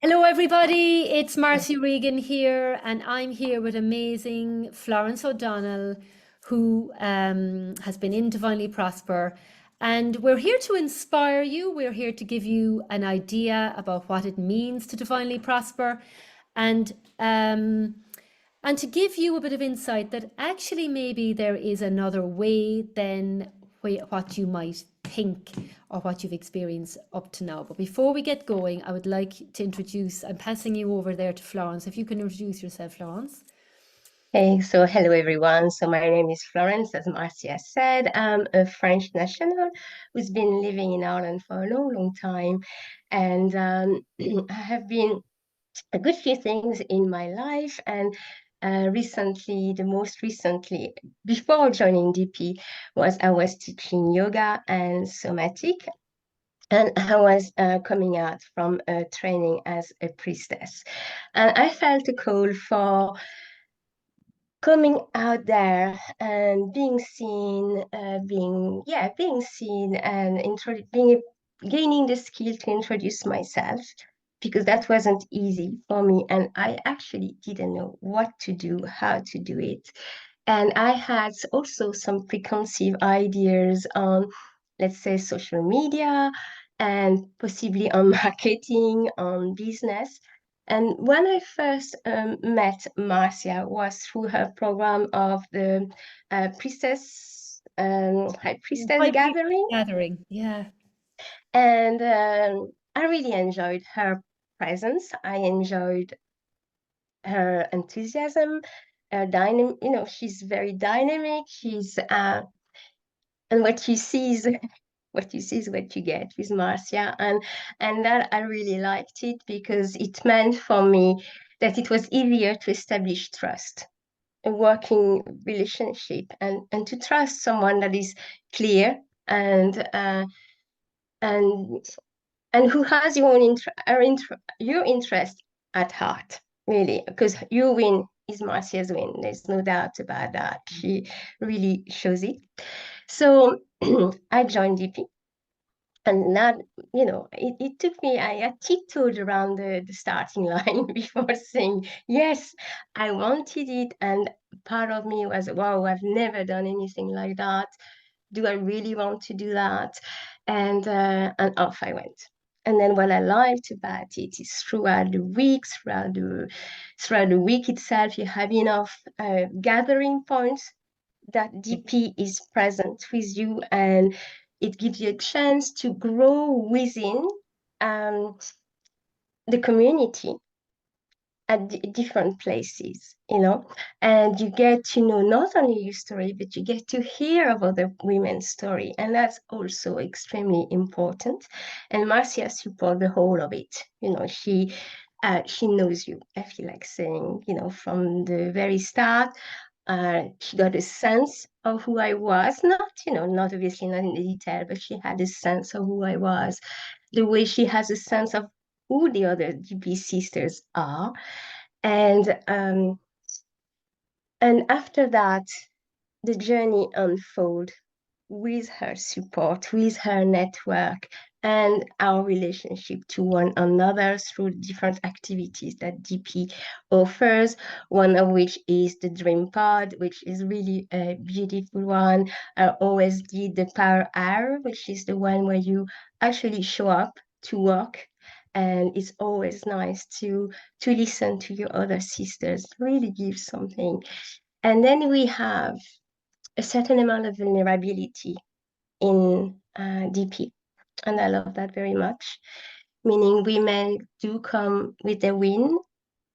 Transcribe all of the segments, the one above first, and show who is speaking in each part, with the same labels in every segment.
Speaker 1: Hello, everybody. It's Marcia Regan here, and I'm here with amazing Florence O'Donnell, who has been in Divinely Prosper. And we're here to inspire you. We're here to give you an idea about what it means to divinely prosper, and um, and to give you a bit of insight that actually maybe there is another way than what you might think or what you've experienced up to now. But before we get going, I would like to introduce, I'm passing you over there to Florence. If you can introduce yourself, Florence.
Speaker 2: Hey, so hello everyone. So my name is Florence, as Marcia said. I'm a French national who's been living in Ireland for a long, long time. And I have been a good few things in my life. And recently, the most recently, before joining DP, I was teaching yoga and somatic. And I was coming out from a training as a priestess. And I felt a call for coming out there and being seen, being seen and gaining the skill to introduce myself because that wasn't easy for me, and I actually didn't know what to do, how to do it, and I had also some preconceived ideas on, let's say, social media and possibly on marketing, on business. And when I first met Marcia was through her program of the High Priestess
Speaker 1: High Priest
Speaker 2: Gathering.
Speaker 1: Gathering. Yeah.
Speaker 2: And I really enjoyed her presence. I enjoyed her enthusiasm, she's very dynamic. And what you see is what you get with Marcia. And that I really liked it because it meant for me that it was easier to establish trust, a working relationship, and to trust someone that is clear and and who has your interest at heart, really, because your win is Marcia's win. There's no doubt about that. She really shows it. So I joined DP, and that, it took me, I tiptoed around the starting line before saying, yes, I wanted it. And part of me was, wow, I've never done anything like that. Do I really want to do that? And off I went. And then what I liked about it is throughout the week itself, you have enough gathering points that DP is present with you, and it gives you a chance to grow within um, the community at different places, and you get to know not only your story, but you get to hear about the women's story. And that's also extremely important. And Marcia supports the whole of it. She knows you, I feel like saying, from the very start. She got a sense of who I was, not obviously not in the detail, but she had a sense of who I was, the way she has a sense of who the other GP sisters are. And and after that, the journey unfold with her support, with her network, and our relationship to one another through different activities that DP offers, one of which is the Dream Pod, which is really a beautiful one. I always did the Power Hour, which is the one where you actually show up to work. And it's always nice to listen to your other sisters, really gives something. And then we have a certain amount of vulnerability in DP. And I love that very much, meaning women do come with a win,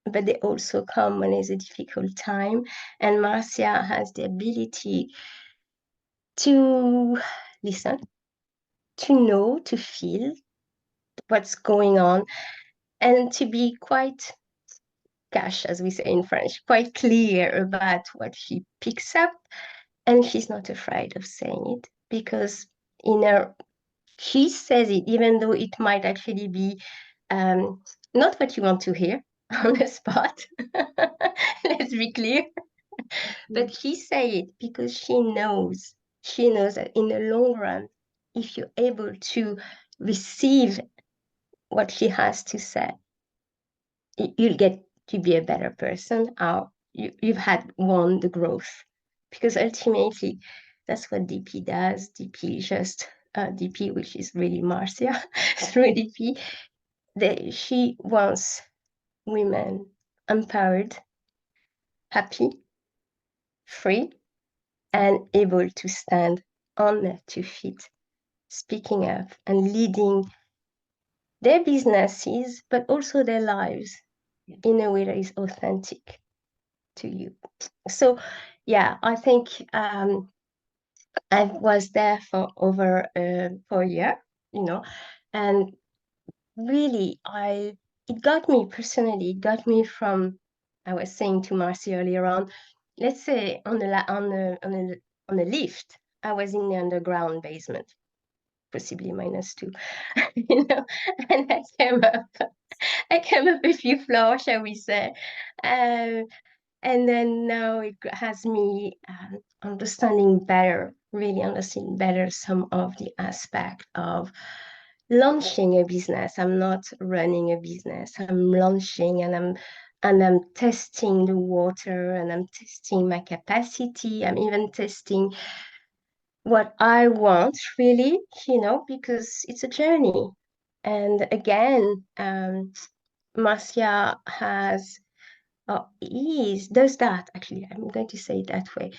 Speaker 2: but they also come when it's a difficult time. And Marcia has the ability to listen, to know, to feel what's going on, and to be quite cash, as we say in French, quite clear about what she picks up. And she's not afraid of saying it because in her she says it, even though it might actually be not what you want to hear on the spot. Let's be clear. But she say it because she knows that in the long run, if you're able to receive what she has to say, you'll get to be a better person, or you've had won the growth. Because ultimately, that's what DP does. DP just DP, which is really Marcia, through DP, she wants women empowered, happy, free, and able to stand on their 2 feet, speaking up and leading their businesses, but also their lives in a way that is authentic to you. So, yeah, I think I was there for over 4 years, and really, it got me personally. It got me from, I was saying to Marcy earlier on, let's say on a lift, I was in the underground basement, possibly -2, and I came up a few floors, shall we say. And then now it has me really understanding better some of the aspect of launching a business. I'm not running a business. I'm launching, and I'm testing the water, and I'm testing my capacity. I'm even testing what I want really, because it's a journey. And again, Marcia does that actually. I'm going to say it that way.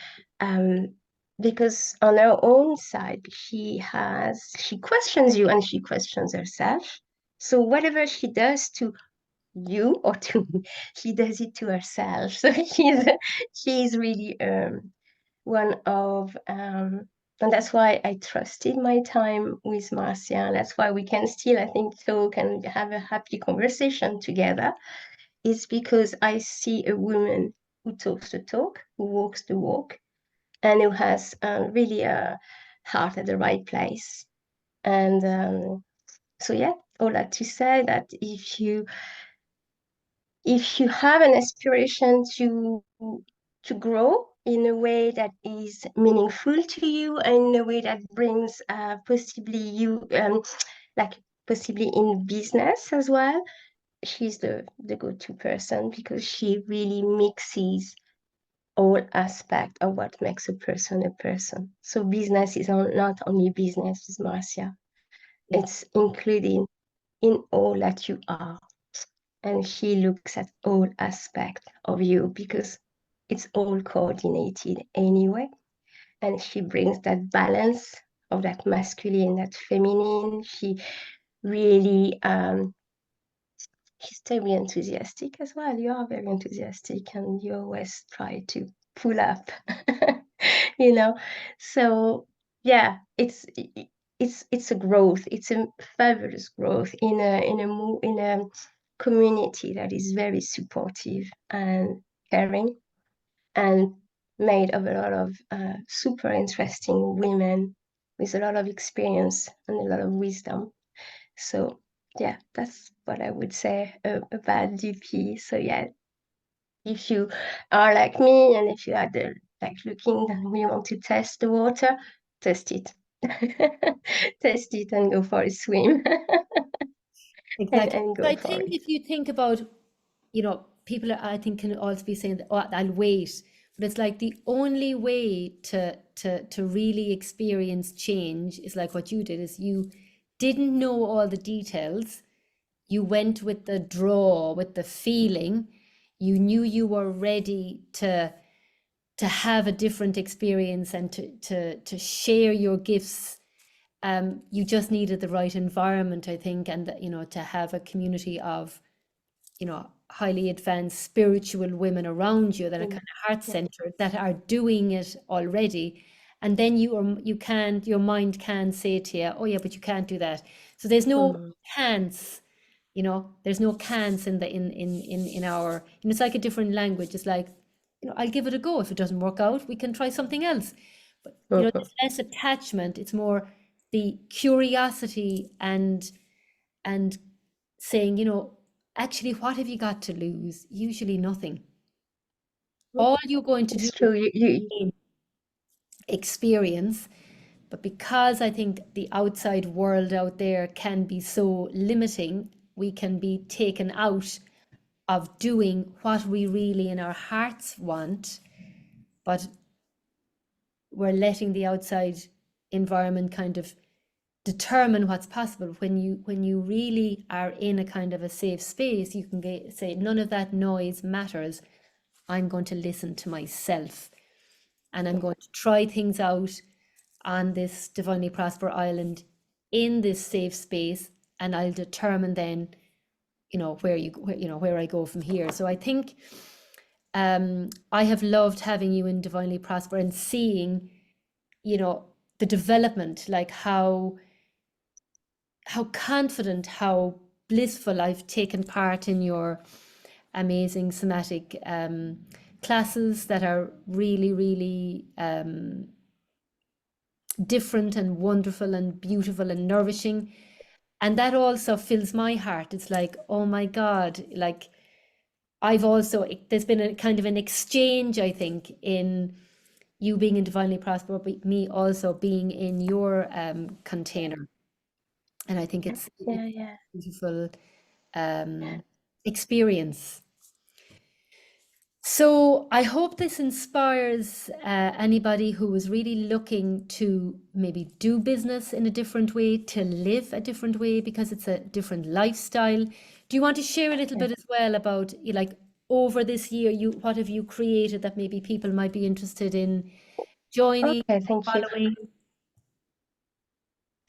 Speaker 2: Because on her own side, she questions you and she questions herself. So whatever she does to you or to me, she does it to herself. So she's really one of and that's why I trusted my time with Marcia. And that's why we can still, I think, talk and have a happy conversation together. Is because I see a woman who talks the talk, who walks the walk, and who has really a heart at the right place. And so, yeah, all that to say that if you have an aspiration to grow in a way that is meaningful to you, and in a way that brings possibly you like possibly in business as well, she's the go-to person, because she really mixes all aspects of what makes a person a person. So business is not only business with Marcia,
Speaker 1: Yeah.
Speaker 2: it's including in all that you are. And she looks at all aspects of you, because it's all coordinated anyway. And she brings that balance of that masculine, that feminine. She really she's very enthusiastic as well. You are very enthusiastic, and you always try to pull up, you know. So yeah, it's a growth. It's a fabulous growth in a community that is very supportive and caring, and made of a lot of super interesting women with a lot of experience and a lot of wisdom. So yeah, that's what I would say about DP. So yeah, if you are like me, and if you are like looking and we want to test the water, test it. Test it and go for a swim.
Speaker 1: Exactly.
Speaker 2: And
Speaker 1: So
Speaker 2: go
Speaker 1: I
Speaker 2: for
Speaker 1: think
Speaker 2: it.
Speaker 1: if you think about, people I think can also be saying that, oh, I'll wait. But it's like the only way to really experience change is like what you did, is you didn't know all the details. You went with the draw, with the feeling. You knew you were ready to have a different experience and to share your gifts. You just needed the right environment, I think, and to have a community of highly advanced spiritual women around you that are kind
Speaker 2: Mm.
Speaker 1: of heart
Speaker 2: Yeah.
Speaker 1: centered, that are doing it already. And then your mind can say to you, oh yeah, but you can't do that. So there's no
Speaker 2: Mm.
Speaker 1: can'ts, there's no can'ts in our, it's like a different language. It's like, I'll give it a go. If it doesn't work out, we can try something else. But
Speaker 2: Mm.
Speaker 1: there's less attachment. It's more the curiosity and saying, actually, what have you got to lose? Usually nothing.
Speaker 2: Mm.
Speaker 1: All you're going to do
Speaker 2: It's true.
Speaker 1: is gain experience. But because I think the outside world out there can be so limiting, we can be taken out of doing what we really in our hearts want, but we're letting the outside environment kind of determine what's possible. When you really are in a kind of a safe space, you can say none of that noise matters. I'm going to listen to myself, and I'm going to try things out on this divinely prosper island in this safe space, and I'll determine then, where I go from here. So I think I have loved having you in divinely prosper and seeing, the development, like how confident, how blissful. I've taken part in your amazing somatic classes that are really, really different and wonderful and beautiful and nourishing. And that also fills my heart. It's like, oh my God, like there's been a kind of an exchange, I think, in you being in Divinely Prosper, but me also being in your container. And I think it's
Speaker 2: Yeah, yeah.
Speaker 1: a beautiful experience. So I hope this inspires anybody who is really looking to maybe do business in a different way, to live a different way, because it's a different lifestyle. Do you want to share a little
Speaker 2: Yeah.
Speaker 1: bit as well about like over this year, what have you created that maybe people might be interested in joining,
Speaker 2: Okay, thank you.
Speaker 1: following?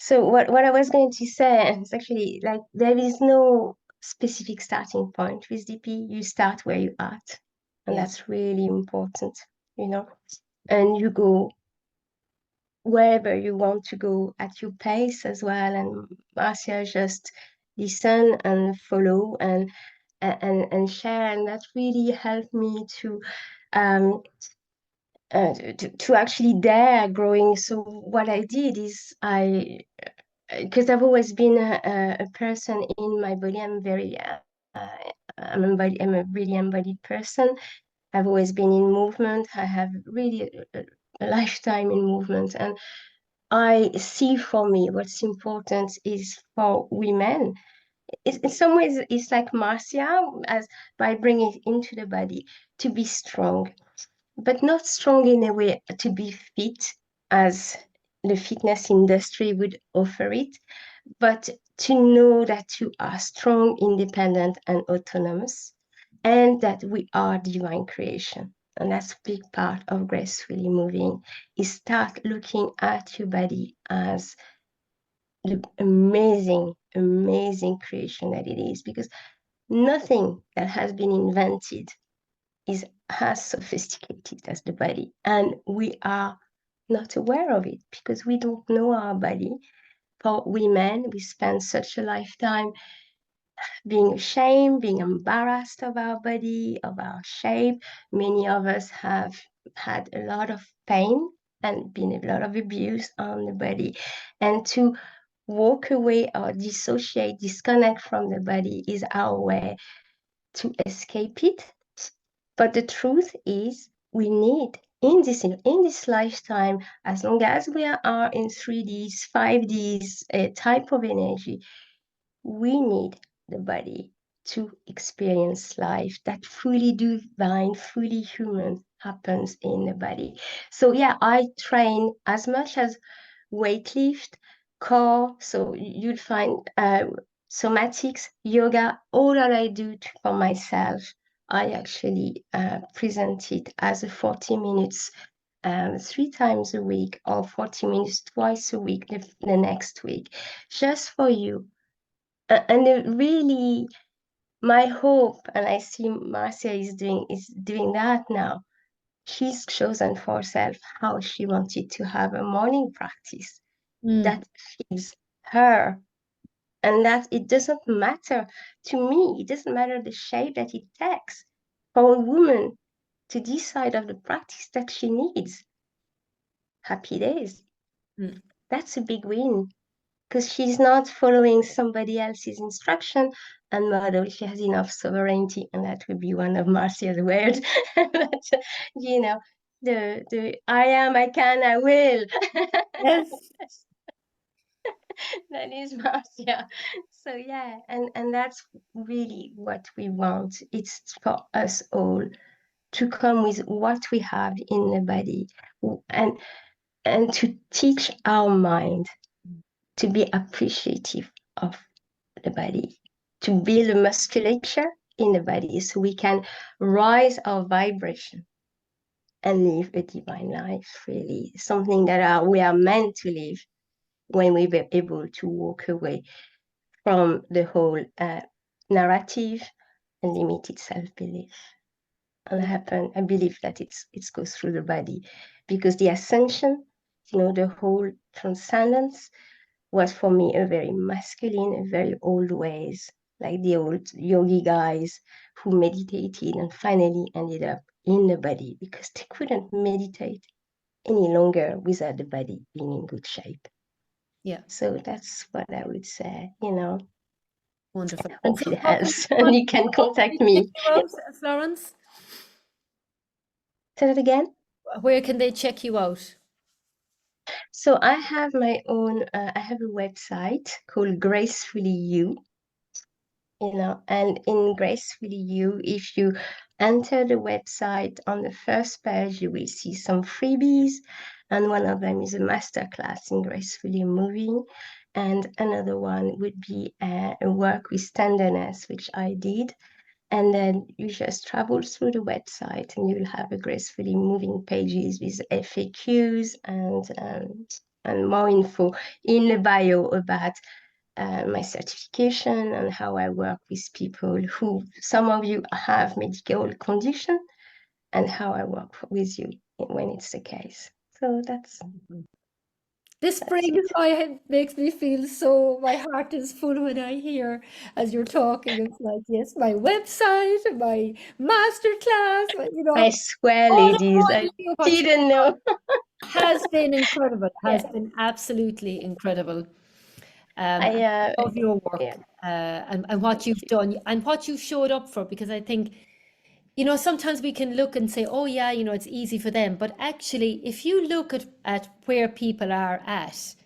Speaker 2: So what I was going to say is actually like there is no specific starting point with DP. You start where you at, and
Speaker 1: Yeah,
Speaker 2: that's really important, you know. And you go wherever you want to go at your pace as well. And Marcia just listen and follow and share, and that really helped me um to actually dare growing. So what I did is because I've always been a person in my body. Uh, I'm a really embodied person. I've always been in movement. I have really a lifetime in movement, and I see for me what's important is for women. In some ways, it's like Marcia, as by bringing it into the body to be strong, but not strong in a way to be fit as the fitness industry would offer it, but to know that you are strong, independent, and autonomous, and that we are divine creation. And that's a big part of gracefully moving is start looking at your body as the amazing, amazing creation that it is, because nothing that has been invented is as sophisticated as the body. And we are not aware of it because we don't know our body. For women, we spend such a lifetime being ashamed, being embarrassed of our body, of our shape. Many of us have had a lot of pain and been a lot of abuse on the body. And to walk away or dissociate, disconnect from the body is our way to escape it. But the truth is, we need in this lifetime, as long as we are in 3Ds, 5Ds type of energy, we need the body to experience life that fully divine, fully human happens in the body. So yeah, I train as much as weightlift, core. So you'd find somatics, yoga, all that I do for myself. I actually present it as a 40 minutes 3 times a week or 40 minutes twice a week the next week, just for you. And it really, my hope, and I see Marcia is doing that now. She's chosen for herself how she wanted to have a morning practice
Speaker 1: mm,
Speaker 2: that fits her, and that it doesn't matter to me. It doesn't matter the shape that it takes for a woman to decide of the practice that she needs. Happy days.
Speaker 1: mm.
Speaker 2: That's a big win because she's not following somebody else's instruction and model. She has enough sovereignty, and that would be one of Marcia's words. But, you know, the I am, I can, I will.
Speaker 1: Yes.
Speaker 2: That is Marcia. So yeah, and that's really what we want. It's for us all to come with what we have in the body, and to teach our mind to be appreciative of the body, to build a musculature in the body so we can rise our vibration and live a divine life, really. Something that we are meant to live when we were able to walk away from the whole narrative and limited self-belief. And I believe that it goes through the body, because the ascension, the whole transcendence was for me a very masculine, a very old ways, like the old yogi guys who meditated and finally ended up in the body because they couldn't meditate any longer without the body being in good shape.
Speaker 1: Yeah.
Speaker 2: So that's what I would say,
Speaker 1: Wonderful.
Speaker 2: I
Speaker 1: And
Speaker 2: hope
Speaker 1: so
Speaker 2: it helps. And you can
Speaker 1: how can
Speaker 2: contact
Speaker 1: they check
Speaker 2: me.
Speaker 1: you out, Florence?
Speaker 2: Say that again.
Speaker 1: Where can they check you out?
Speaker 2: So I have my own, I have a website called Gracefully You, and in Gracefully You, if you enter the website, on the first page, you will see some freebies. And one of them is a masterclass in Gracefully Moving. And another one would be a work with tenderness, which I did. And then you just travel through the website and you'll have a Gracefully Moving pages with FAQs and more info in the bio about my certification and how I work with people who, some of you have medical condition, and how I work with you when it's the case. So that's
Speaker 1: This brings
Speaker 2: it.
Speaker 1: makes me feel so, my heart is full when I hear as you're talking. It's like, yes, my website, my masterclass,
Speaker 2: I swear,
Speaker 1: all in
Speaker 2: ladies,
Speaker 1: one
Speaker 2: I
Speaker 1: video, what you
Speaker 2: didn't know.
Speaker 1: has been incredible,
Speaker 2: Yeah,
Speaker 1: has been absolutely incredible. I
Speaker 2: I
Speaker 1: love your
Speaker 2: yeah,
Speaker 1: work and what
Speaker 2: thank
Speaker 1: you've
Speaker 2: you.
Speaker 1: done and what you've showed up for, because I think, sometimes we can look and say, oh yeah, it's easy for them. But actually, if you look at where people are at,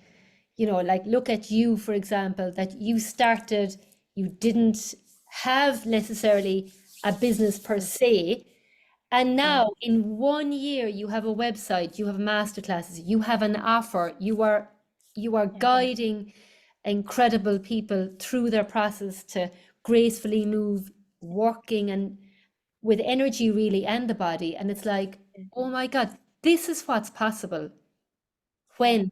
Speaker 1: like look at you, for example, that you started, you didn't have necessarily a business per se. And now in 1 year, you have a website, you have masterclasses, you have an offer, you are guiding incredible people through their process to gracefully move, working and with energy really and the body. And it's like, oh my God, this is what's possible
Speaker 2: Yeah.
Speaker 1: when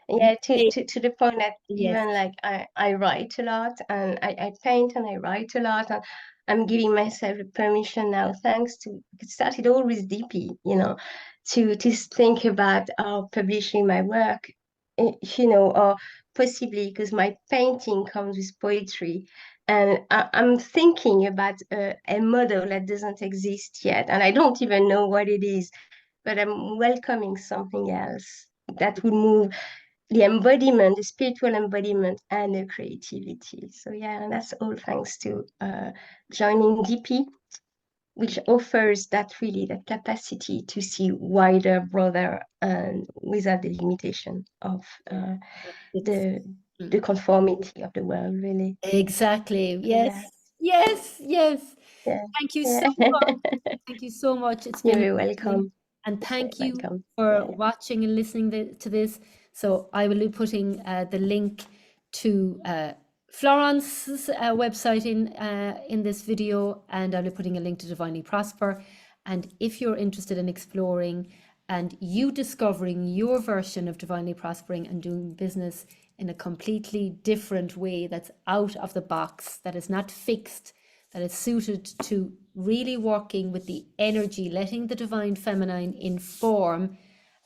Speaker 1: you
Speaker 2: Yeah,
Speaker 1: say
Speaker 2: to the point that
Speaker 1: yes.
Speaker 2: even like I write a lot, and I paint and I write a lot, and I'm giving myself the permission now, thanks to, it started all with DP, to think about publishing my work, or possibly because my painting comes with poetry, and I'm thinking about a model that doesn't exist yet, and I don't even know what it is, but I'm welcoming something else that will move the embodiment, the spiritual embodiment, and the creativity. So yeah, and that's all thanks to joining DP, which offers that capacity to see wider, broader, and without the limitation of
Speaker 1: It's
Speaker 2: the the conformity of the world, really.
Speaker 1: exactly.
Speaker 2: So
Speaker 1: Yes.
Speaker 2: yeah,
Speaker 1: Yes. Yes.
Speaker 2: yeah,
Speaker 1: Thank you so
Speaker 2: yeah.
Speaker 1: much. Thank you so much. It's
Speaker 2: You're
Speaker 1: been
Speaker 2: very
Speaker 1: amazing.
Speaker 2: welcome.
Speaker 1: And
Speaker 2: Very
Speaker 1: thank you
Speaker 2: welcome.
Speaker 1: for
Speaker 2: Yeah.
Speaker 1: watching and listening to this. So I will be putting the link to Florence's website in this video, and I'll be putting a link to Divinely Prosper. And if you're interested in exploring and you discovering your version of divinely prospering and doing business in a completely different way that's out of the box, that is not fixed, that is suited to really working with the energy, letting the divine feminine inform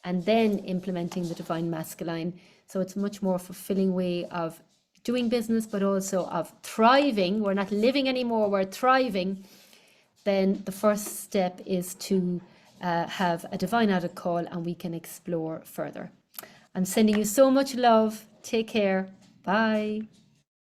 Speaker 1: and then implementing the divine masculine. So it's a much more fulfilling way of doing business, but also of thriving. We're not living anymore, we're thriving. Then the first step is to have a divine audit call and we can explore further. I'm sending you so much love. Take care. Bye.